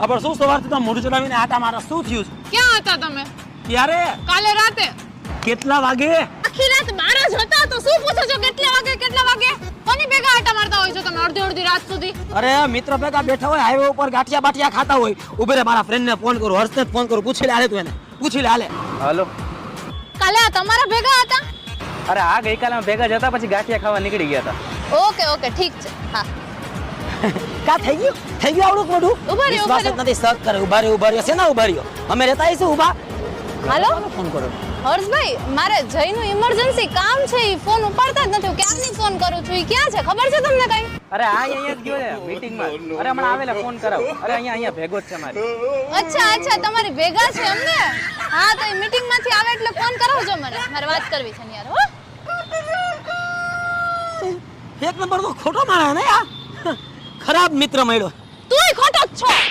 પણ શું સવારથી તો મોઢું ચડાવીને આટા મારા શું થયું છે? ક્યાં હતા તમે ક્યારે? કાલે રાતે? કેટલા વાગે? આખી રાત બહાર જ હતા તો શું પૂછો છો કેટલા વાગે કોની ભેગા આટા મારતા હોય છો તમે અડધી રાત સુધી? અરે મિત્ર ભેગા બેઠા હોય હાઈવે ઉપર ગાંઠિયા બાઠિયા ખાતા હોય. ઉભે રે મારા ફ્રેન્ડ ને ફોન કરું, હર્ષને ફોન કરું, પૂછી લે હાલે તું એને પૂછી લે હાલે. હાલો. કાલે આ તમારા ભેગા હતા? અરે આ ગઈકાલે અમે ભેગા જતા પછી ગાંઠિયા ખાવા નીકળી ગયા હતા. ઓકે ઠીક છે. હા કા થઈ ગયું આવડું મોઢું? ઉભા રહ્યો, વિશ્વાસ જ નથી. શક કરે. ઉભા રહ્યો શેના ઉભા રહ્યો? અમે રહેતા આવીશું ઉભા. હાલો ફોન કરો. હર્ષભાઈ, મારે જયનું ઇમરજન્સી કામ છે, ઈ ફોન ઉપાડતા જ નથી. હું ક્યારની ફોન કરું છું, ઈ ક્યાં છે ખબર છે તમને કઈ? અરે આ અહીંયા જ ગયો છે મીટિંગમાં. અરે હમણાં આવેલા ફોન કરાવો. અરે અહીંયા ભેગો જ છે મારી. અચ્છા તમારી ભેગા છે અમને? હા તો એ મીટિંગ માંથી આવે એટલે ફોન કરાવજો મને, મારે વાત કરવી છે ને યાર. હો એક નંબર નો ખોટો માણસ ને આ. ખરાબ મિત્ર મળ્યો. તુંય ખોટો જ છો.